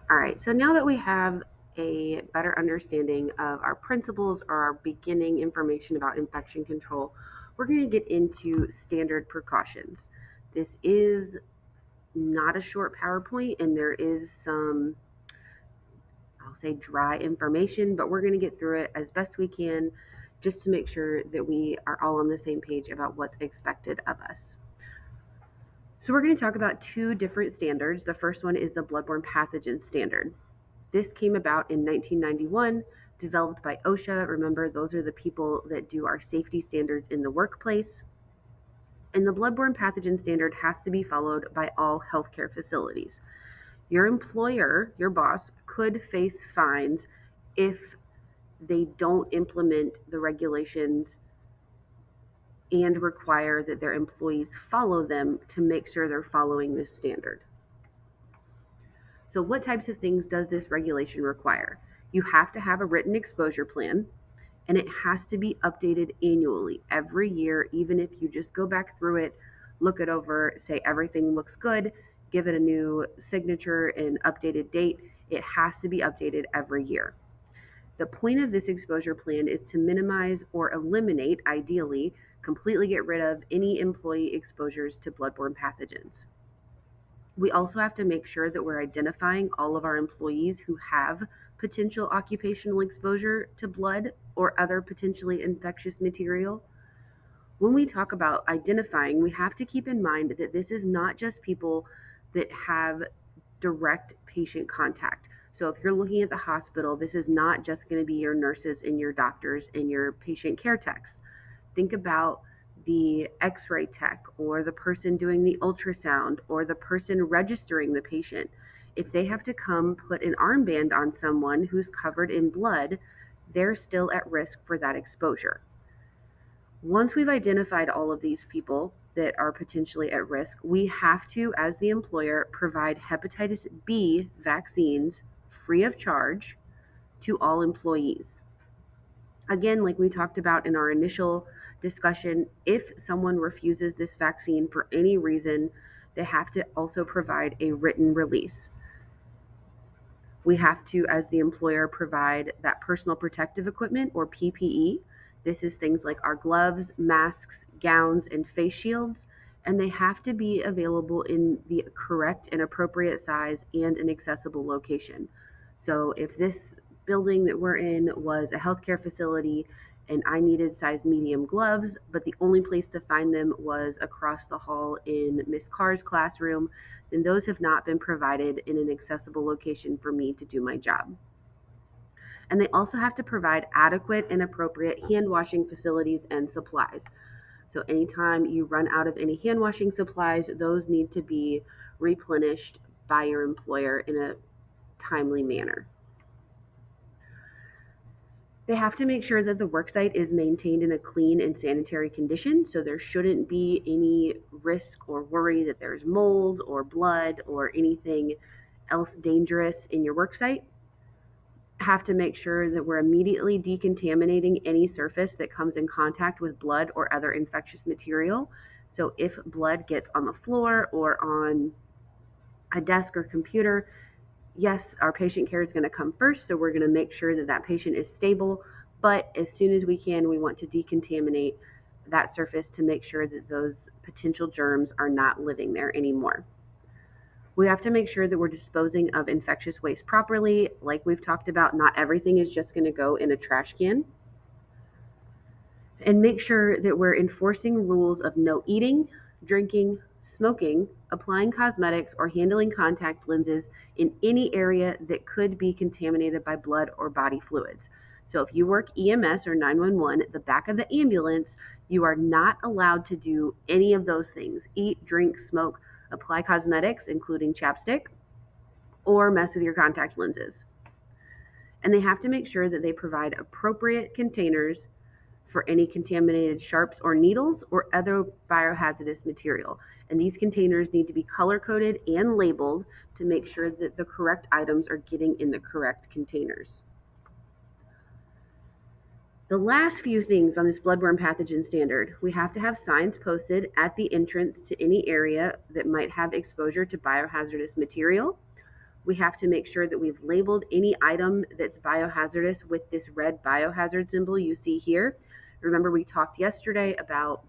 All right, so now that we have a better understanding of our principles or our beginning information about infection control, we're going to get into standard precautions. This is not a short PowerPoint, and there is some, I'll say, dry information, but we're going to get through it as best we can just to make sure that we are all on the same page about what's expected of us. So, we're going to talk about two different standards. The first one is the bloodborne pathogen standard. This came about in 1991, developed by OSHA. Remember, those are the people that do our safety standards in the workplace. And the bloodborne pathogen standard has to be followed by all healthcare facilities. Your employer, your boss, could face fines if they don't implement the regulations and require that their employees follow them to make sure they're following this standard. So, what types of things does this regulation require? You have to have a written exposure plan, and it has to be updated annually every year, even if you just go back through it, look it over, say everything looks good, give it a new signature and updated date. It has to be updated every year. The point of this exposure plan is to minimize or eliminate, ideally, completely get rid of any employee exposures to bloodborne pathogens. We also have to make sure that we're identifying all of our employees who have potential occupational exposure to blood or other potentially infectious material. When we talk about identifying, we have to keep in mind that this is not just people that have direct patient contact. So if you're looking at the hospital, this is not just going to be your nurses and your doctors and your patient care techs. Think about the x ray tech or the person doing the ultrasound or the person registering the patient. If they have to come put an armband on someone who's covered in blood, they're still at risk for that exposure. Once we've identified all of these people that are potentially at risk, we have to, as the employer, provide hepatitis B vaccines free of charge to all employees. Again, like we talked about in our initial discussion, if someone refuses this vaccine for any reason, they have to also provide a written release. We have to, as the employer, provide that personal protective equipment or PPE. This is things like our gloves, masks, gowns, and face shields, and they have to be available in the correct and appropriate size and an accessible location. So if this building that we're in was a healthcare facility and I needed size medium gloves, but the only place to find them was across the hall in Miss Carr's classroom, then those have not been provided in an accessible location for me to do my job. And they also have to provide adequate and appropriate hand washing facilities and supplies. So anytime you run out of any hand washing supplies, those need to be replenished by your employer in a timely manner. They have to make sure that the worksite is maintained in a clean and sanitary condition. So there shouldn't be any risk or worry that there's mold or blood or anything else dangerous in your worksite. Have to make sure that we're immediately decontaminating any surface that comes in contact with blood or other infectious material. So if blood gets on the floor or on a desk or computer, yes, our patient care is going to come first, so we're going to make sure that that patient is stable, but as soon as we can, we want to decontaminate that surface to make sure that those potential germs are not living there anymore. We have to make sure that we're disposing of infectious waste properly. Like we've talked about, not everything is just going to go in a trash can. And make sure that we're enforcing rules of no eating, drinking, smoking, applying cosmetics, or handling contact lenses in any area that could be contaminated by blood or body fluids. So if you work EMS or 911, the back of the ambulance, you are not allowed to do any of those things: eat, drink, smoke, apply cosmetics, including chapstick, or mess with your contact lenses. And they have to make sure that they provide appropriate containers for any contaminated sharps or needles or other biohazardous material. And these containers need to be color coded and labeled to make sure that the correct items are getting in the correct containers. The last few things on this bloodborne pathogen standard: we have to have signs posted at the entrance to any area that might have exposure to biohazardous material. We have to make sure that we've labeled any item that's biohazardous with this red biohazard symbol you see here. Remember, we talked yesterday about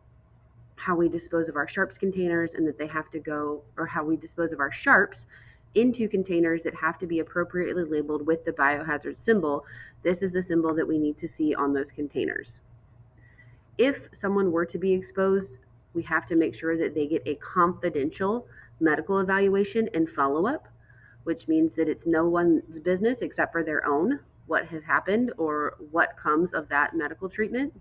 how we dispose of our sharps containers and that they have to go, or how we dispose of our sharps into containers that have to be appropriately labeled with the biohazard symbol. This is the symbol that we need to see on those containers. If someone were to be exposed, we have to make sure that they get a confidential medical evaluation and follow up, which means that it's no one's business except for their own what has happened or what comes of that medical treatment.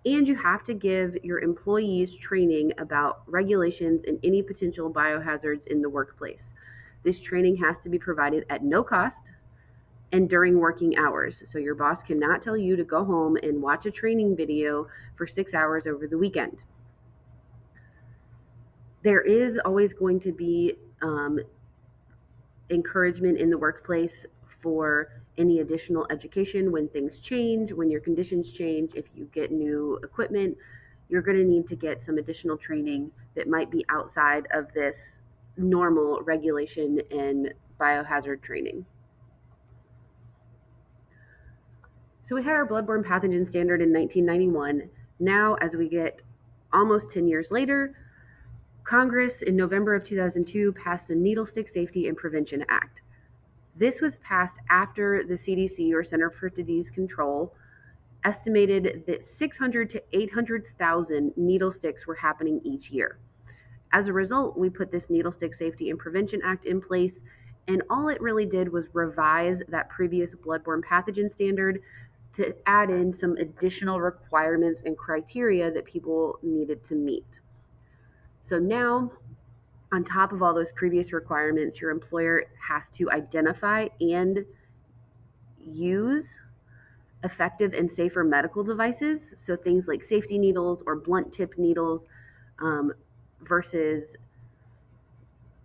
And you have to give your employees training about regulations and any potential biohazards in the workplace. This training has to be provided at no cost and during working hours. So your boss cannot tell you to go home and watch a training video for 6 hours over the weekend. There is always going to be encouragement in the workplace for any additional education when things change, when your conditions change. If you get new equipment, you're going to need to get some additional training that might be outside of this normal regulation and biohazard training. So we had our bloodborne pathogen standard in 1991. Now, as we get almost 10 years later, Congress in November of 2002 passed the Needle Stick Safety and Prevention Act. This was passed after the CDC, or Center for Disease Control, estimated that 600 to 800,000 needle sticks were happening each year. As a result, we put this Needle Stick Safety and Prevention Act in place, and all it really did was revise that previous bloodborne pathogen standard to add in some additional requirements and criteria that people needed to meet. So now, on top of all those previous requirements, your employer has to identify and use effective and safer medical devices. So things like safety needles or blunt tip needles versus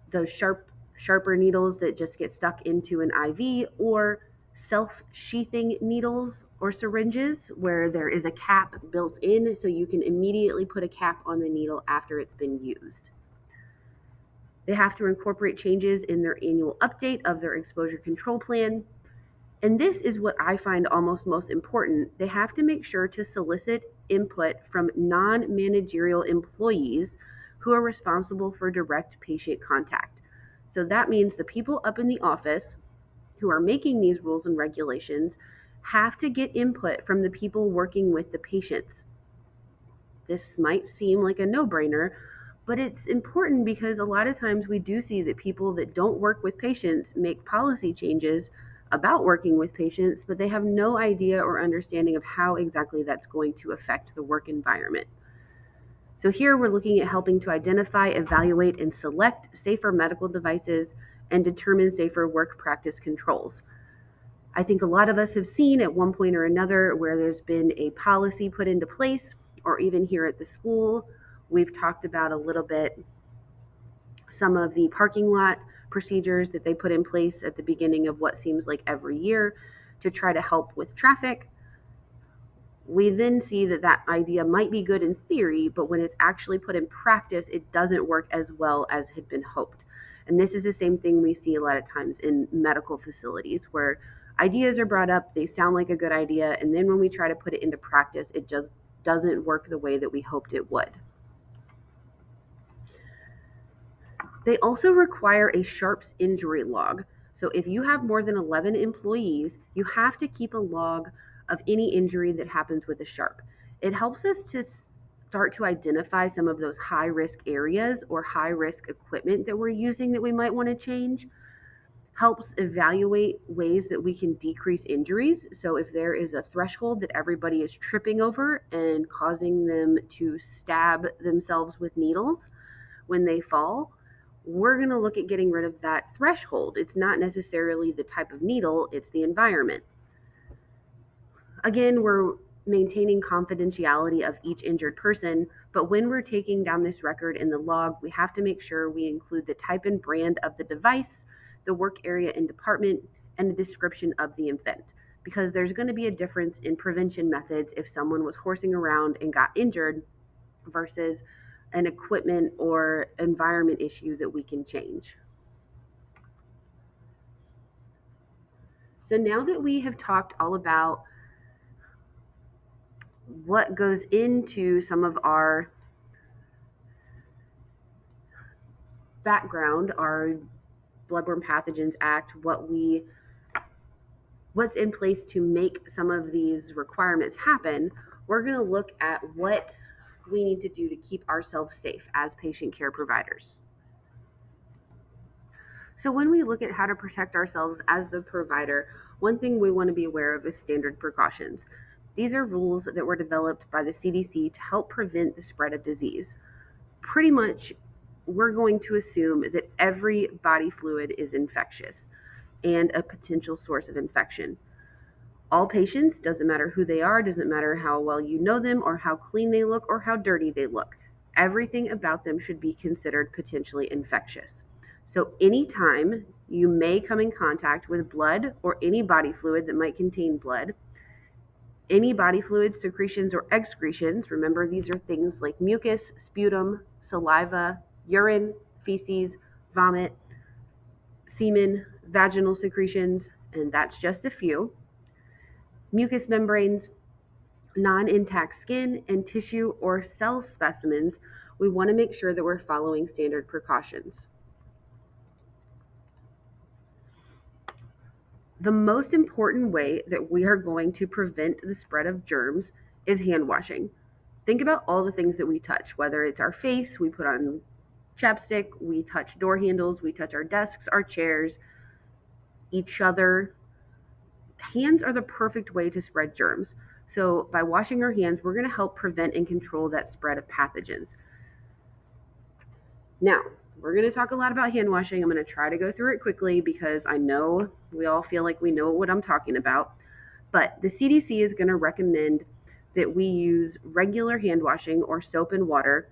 those sharper needles that just get stuck into an IV, or self-sheathing needles or syringes where there is a cap built in so you can immediately put a cap on the needle after it's been used. They have to incorporate changes in their annual update of their exposure control plan. And this is what I find almost most important. They have to make sure to solicit input from non-managerial employees who are responsible for direct patient contact. So that means the people up in the office who are making these rules and regulations have to get input from the people working with the patients. This might seem like a no-brainer, but it's important because a lot of times we do see that people that don't work with patients make policy changes about working with patients, but they have no idea or understanding of how exactly that's going to affect the work environment. So here we're looking at helping to identify, evaluate, and select safer medical devices and determine safer work practice controls. I think a lot of us have seen at one point or another where there's been a policy put into place, or even here at the school, we've talked about a little bit some of the parking lot procedures that they put in place at the beginning of what seems like every year to try to help with traffic. We then see that that idea might be good in theory, but when it's actually put in practice, it doesn't work as well as had been hoped. And this is the same thing we see a lot of times in medical facilities where ideas are brought up, they sound like a good idea, and then when we try to put it into practice, it just doesn't work the way that we hoped it would. They also require a sharps injury log. So if you have more than 11 employees, you have to keep a log of any injury that happens with a sharp. It helps us to start to identify some of those high risk areas or high risk equipment that we're using that we might want to change. Helps evaluate ways that we can decrease injuries. So if there is a threshold that everybody is tripping over and causing them to stab themselves with needles when they fall, we're going to look at getting rid of that threshold. It's not necessarily the type of needle, it's the environment. Again, we're maintaining confidentiality of each injured person, but when we're taking down this record in the log, we have to make sure we include the type and brand of the device, the work area and department, and a description of the event, because there's going to be a difference in prevention methods if someone was horsing around and got injured versus an equipment or environment issue that we can change. So now that we have talked all about what goes into some of our background, our Bloodborne Pathogens Act, what's in place to make some of these requirements happen, we're going to look at what we need to do to keep ourselves safe as patient care providers. So when we look at how to protect ourselves as the provider, one thing we want to be aware of is standard precautions. These are rules that were developed by the CDC to help prevent the spread of disease. Pretty much, we're going to assume that every body fluid is infectious and a potential source of infection. All patients, doesn't matter who they are, doesn't matter how well you know them or how clean they look or how dirty they look. Everything about them should be considered potentially infectious. So anytime you may come in contact with blood or any body fluid that might contain blood, any body fluids, secretions, or excretions, remember these are things like mucus, sputum, saliva, urine, feces, vomit, semen, vaginal secretions, and that's just a few, mucous membranes, non-intact skin, and tissue or cell specimens, we want to make sure that we're following standard precautions. The most important way that we are going to prevent the spread of germs is hand washing. Think about all the things that we touch, whether it's our face, we put on chapstick, we touch door handles, we touch our desks, our chairs, each other. Hands are the perfect way to spread germs. So by washing our hands, we're going to help prevent and control that spread of pathogens. Now, we're going to talk a lot about hand washing. I'm going to try to go through it quickly because I know we all feel like we know what I'm talking about. But the CDC is going to recommend that we use regular hand washing or soap and water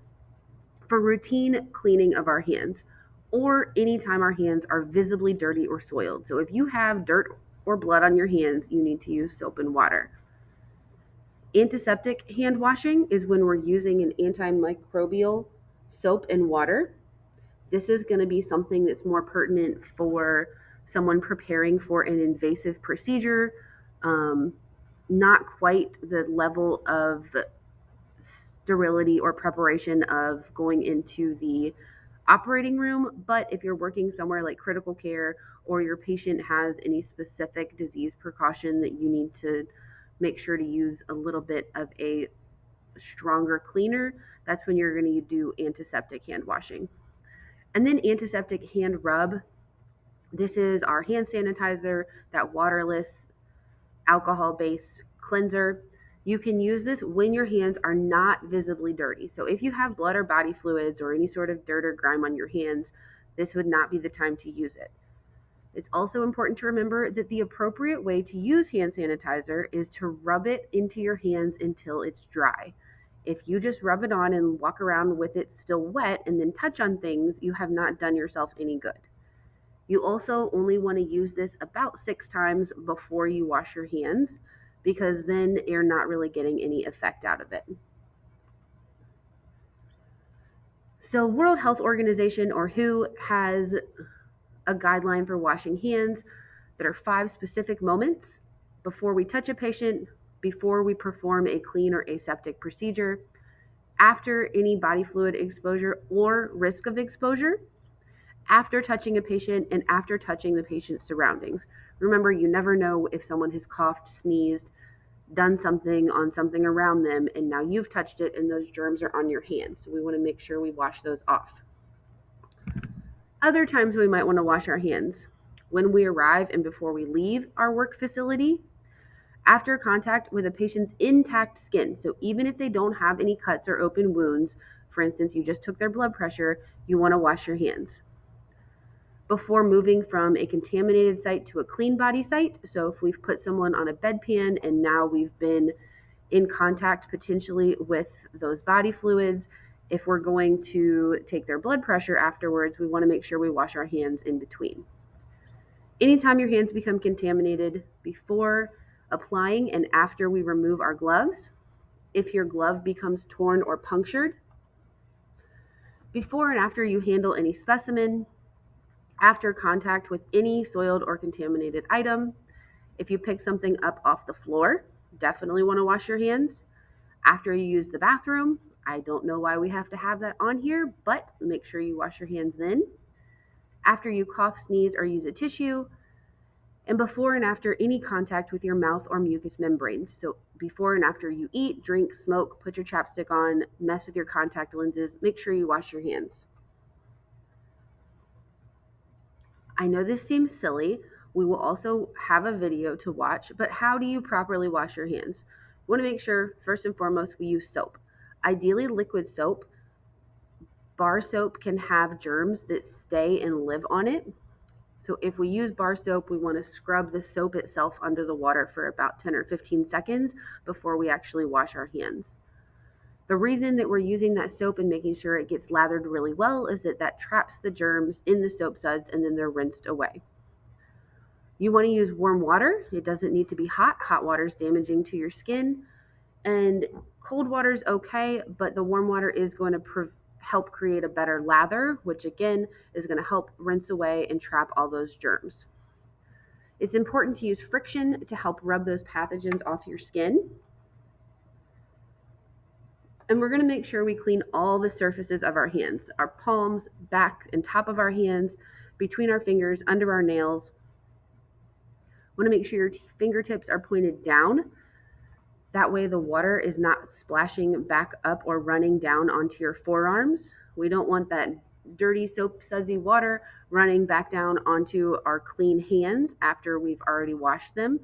for routine cleaning of our hands or anytime our hands are visibly dirty or soiled. So if you have dirt or blood on your hands, you need to use soap and water. Antiseptic hand washing is when we're using an antimicrobial soap and water. This is going to be something that's more pertinent for someone preparing for an invasive procedure, not quite the level of sterility or preparation of going into the operating room. But if you're working somewhere like critical care or your patient has any specific disease precaution that you need to make sure to use a little bit of a stronger cleaner, that's when you're going to do antiseptic hand washing. And then antiseptic hand rub. This is our hand sanitizer, that waterless, alcohol-based cleanser. You can use this when your hands are not visibly dirty. So if you have blood or body fluids or any sort of dirt or grime on your hands, this would not be the time to use it. It's also important to remember that the appropriate way to use hand sanitizer is to rub it into your hands until it's dry. If you just rub it on and walk around with it still wet and then touch on things, you have not done yourself any good. You also only want to use this about 6 times before you wash your hands because then you're not really getting any effect out of it. So World Health Organization, or WHO, has a guideline for washing hands that are 5 specific moments: before we touch a patient, before we perform a clean or aseptic procedure, after any body fluid exposure or risk of exposure, after touching a patient, and after touching the patient's surroundings. Remember, you never know if someone has coughed, sneezed, done something on something around them, and now you've touched it and those germs are on your hands. So we want to make sure we wash those off. Other times we might want to wash our hands: when we arrive and before we leave our work facility, after contact with a patient's intact skin. So even if they don't have any cuts or open wounds, for instance, you just took their blood pressure, you want to wash your hands. Before moving from a contaminated site to a clean body site. So if we've put someone on a bedpan and now we've been in contact potentially with those body fluids, if we're going to take their blood pressure afterwards, we want to make sure we wash our hands in between. Anytime your hands become contaminated, before applying and after we remove our gloves, if your glove becomes torn or punctured, before and after you handle any specimen, after contact with any soiled or contaminated item, If you pick something up off the floor, definitely want to wash your hands. After you use the bathroom, I don't know why we have to have that on here, but make sure you wash your hands then. After you cough, sneeze, or use a tissue, and before and after any contact with your mouth or mucous membranes. So before and after you eat, drink, smoke, put your chapstick on, mess with your contact lenses, make sure you wash your hands. I know this seems silly. We will also have a video to watch, but how do you properly wash your hands? We want to make sure, first and foremost, we use soap. Ideally, liquid soap. Bar soap can have germs that stay and live on it. So if we use bar soap, we want to scrub the soap itself under the water for about 10 or 15 seconds before we actually wash our hands. The reason that we're using that soap and making sure it gets lathered really well is that traps the germs in the soap suds and then they're rinsed away. You want to use warm water. It doesn't need to be hot. Hot water is damaging to your skin. And cold water is okay, but the warm water is going to help create a better lather, which again is going to help rinse away and trap all those germs. It's important to use friction to help rub those pathogens off your skin. And we're going to make sure we clean all the surfaces of our hands, our palms, back and top of our hands, between our fingers, under our nails. Want to make sure your fingertips are pointed down. That way the water is not splashing back up or running down onto your forearms. We don't want that dirty soap sudsy water running back down onto our clean hands after we've already washed them.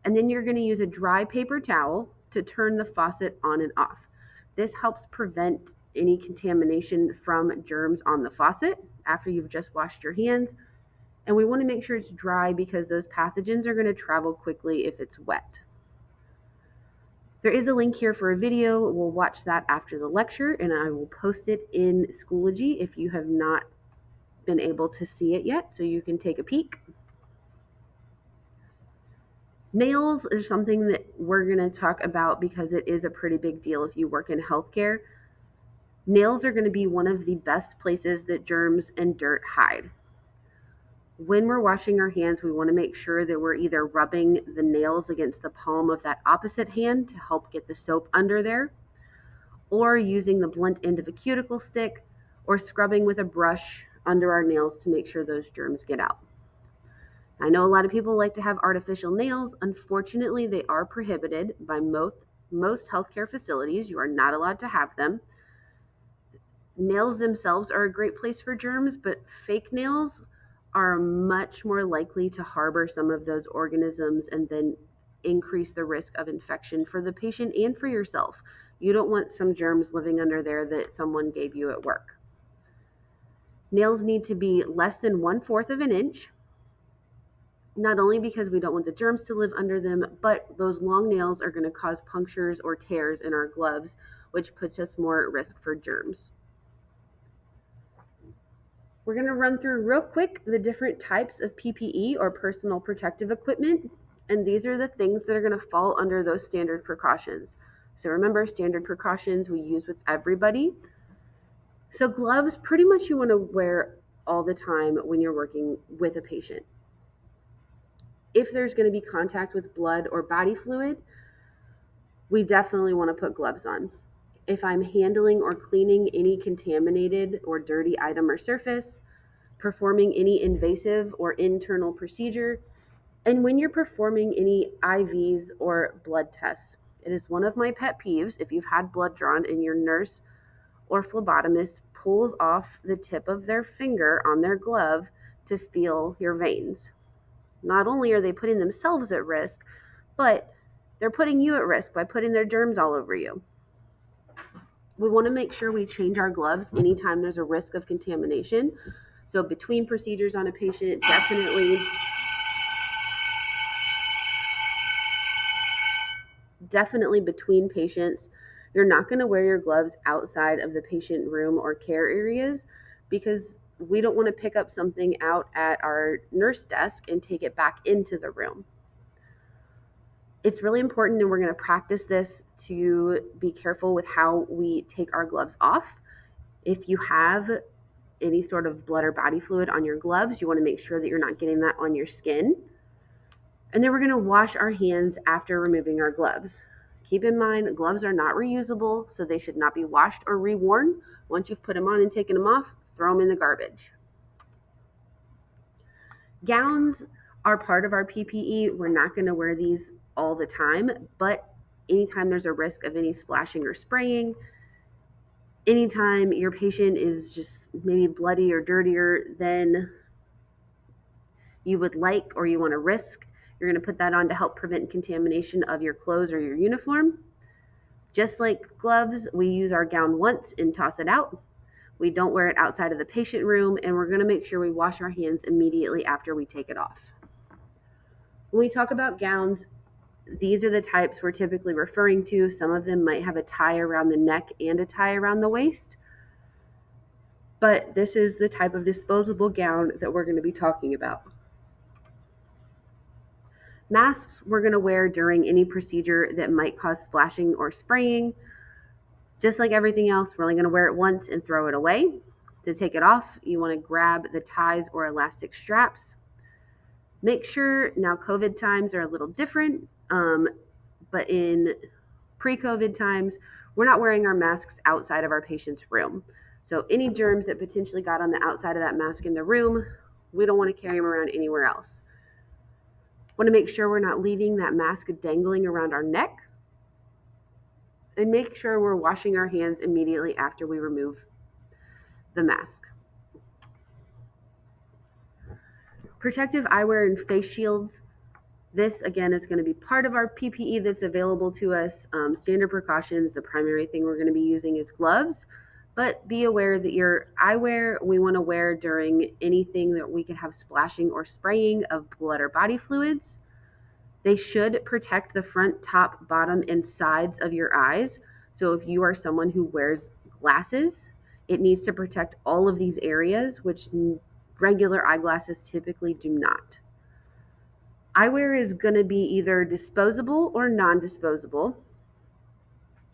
And then you're going to use a dry paper towel to turn the faucet on and off. This helps prevent any contamination from germs on the faucet after you've just washed your hands. And we want to make sure it's dry because those pathogens are going to travel quickly if it's wet. There is a link here for a video. We'll watch that after the lecture, and I will post it in Schoology if you have not been able to see it yet, so you can take a peek. Nails is something that we're going to talk about because it is a pretty big deal if you work in healthcare. Nails are going to be one of the best places that germs and dirt hide. When we're washing our hands, we want to make sure that we're either rubbing the nails against the palm of that opposite hand to help get the soap under there, or using the blunt end of a cuticle stick, or scrubbing with a brush under our nails to make sure those germs get out. I know a lot of people like to have artificial nails. Unfortunately, they are prohibited by most healthcare facilities. You are not allowed to have them. Nails themselves are a great place for germs, but fake nails are much more likely to harbor some of those organisms and then increase the risk of infection for the patient and for yourself. You don't want some germs living under there that someone gave you at work. Nails need to be less than 1/4 of an inch, not only because we don't want the germs to live under them, but those long nails are going to cause punctures or tears in our gloves, which puts us more at risk for germs. We're going to run through real quick the different types of PPE or personal protective equipment, and these are the things that are going to fall under those standard precautions. So remember, standard precautions we use with everybody. So gloves, pretty much you want to wear all the time when you're working with a patient. If there's going to be contact with blood or body fluid, we definitely want to put gloves on. If I'm handling or cleaning any contaminated or dirty item or surface, performing any invasive or internal procedure, and when you're performing any IVs or blood tests. It is one of my pet peeves if you've had blood drawn and your nurse or phlebotomist pulls off the tip of their finger on their glove to feel your veins. Not only are they putting themselves at risk, but they're putting you at risk by putting their germs all over you. We want to make sure we change our gloves anytime there's a risk of contamination. So between procedures on a patient, definitely between patients. You're not going to wear your gloves outside of the patient room or care areas because we don't want to pick up something out at our nurse desk and take it back into the room. It's really important, and we're going to practice this, to be careful with how we take our gloves off. If you have any sort of blood or body fluid on your gloves, you want to make sure that you're not getting that on your skin. And then we're going to wash our hands after removing our gloves. Keep in mind, gloves are not reusable, so they should not be washed or reworn. Once you've put them on and taken them off, throw them in the garbage. Gowns are part of our PPE. We're not going to wear these all the time, but anytime there's a risk of any splashing or spraying, anytime your patient is just maybe bloody or dirtier than you would like or you want to risk, you're going to put that on to help prevent contamination of your clothes or your uniform. Just like gloves, we use our gown once and toss it out. We don't wear it outside of the patient room, and we're going to make sure we wash our hands immediately after we take it off. When we talk about gowns, these are the types we're typically referring to. Some of them might have a tie around the neck and a tie around the waist, but this is the type of disposable gown that we're going to be talking about. Masks we're going to wear during any procedure that might cause splashing or spraying. Just like everything else, we're only going to wear it once and throw it away. To take it off, you want to grab the ties or elastic straps. Make sure, now COVID times are a little different, but in pre-COVID times, we're not wearing our masks outside of our patient's room. So any germs that potentially got on the outside of that mask in the room, we don't want to carry them around anywhere else. Want to make sure we're not leaving that mask dangling around our neck, and make sure we're washing our hands immediately after we remove the mask. Protective eyewear and face shields. This, again, is going to be part of our PPE that's available to us. Standard precautions, the primary thing we're going to be using is gloves, but be aware that your eyewear we want to wear during anything that we could have splashing or spraying of blood or body fluids. They should protect the front, top, bottom, and sides of your eyes. So if you are someone who wears glasses, it needs to protect all of these areas, which regular eyeglasses typically do not. Eyewear is going to be either disposable or non-disposable.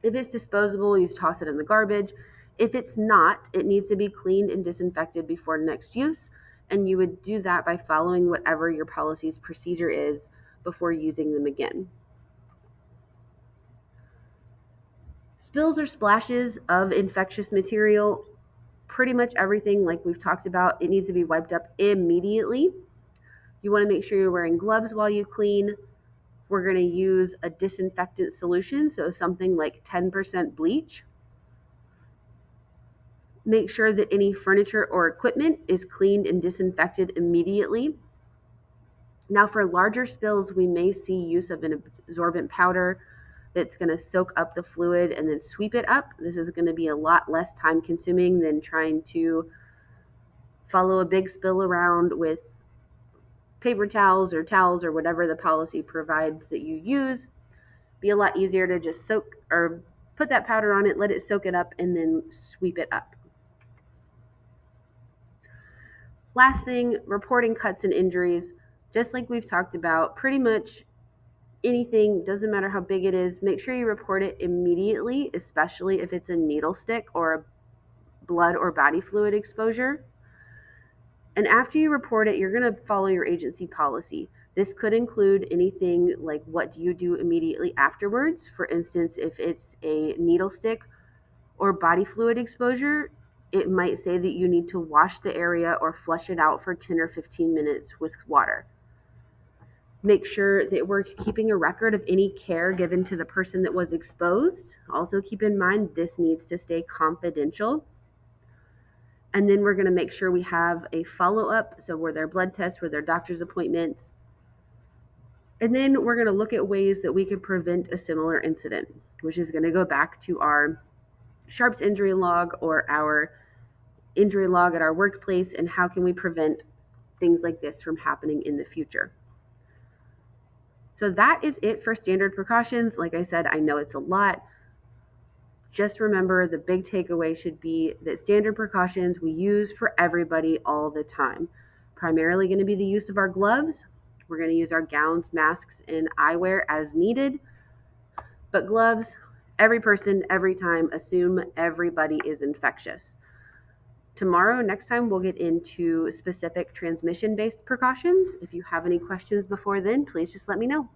If it's disposable, you toss it in the garbage. If it's not, it needs to be cleaned and disinfected before next use, and you would do that by following whatever your policy's procedure is before using them again. Spills or splashes of infectious material, pretty much everything like we've talked about, it needs to be wiped up immediately. You want to make sure you're wearing gloves while you clean. We're going to use a disinfectant solution, so something like 10% bleach. Make sure that any furniture or equipment is cleaned and disinfected immediately. Now, for larger spills, we may see use of an absorbent powder that's going to soak up the fluid and then sweep it up. This is going to be a lot less time consuming than trying to follow a big spill around with paper towels or whatever the policy provides that you use. Be a lot easier to just soak or put that powder on it, let it soak it up, and then sweep it up. Last thing, reporting cuts and injuries. Just like we've talked about, pretty much anything, doesn't matter how big it is, make sure you report it immediately, especially if it's a needle stick or a blood or body fluid exposure. And after you report it, you're going to follow your agency policy. This could include anything like what do you do immediately afterwards. For instance, if it's a needle stick or body fluid exposure, it might say that you need to wash the area or flush it out for 10 or 15 minutes with water. Make sure that we're keeping a record of any care given to the person that was exposed. Also keep in mind this needs to stay confidential. And then we're going to make sure we have a follow-up. So were there blood tests, were there doctor's appointments? And then we're going to look at ways that we can prevent a similar incident, which is going to go back to our Sharps injury log or our injury log at our workplace, and how can we prevent things like this from happening in the future. So that is it for standard precautions. Like I said, I know it's a lot. Just remember, the big takeaway should be that standard precautions we use for everybody all the time. Primarily going to be the use of our gloves. We're going to use our gowns, masks, and eyewear as needed. But gloves, every person, every time, assume everybody is infectious. Tomorrow, next time, we'll get into specific transmission based precautions. If you have any questions before then, please just let me know.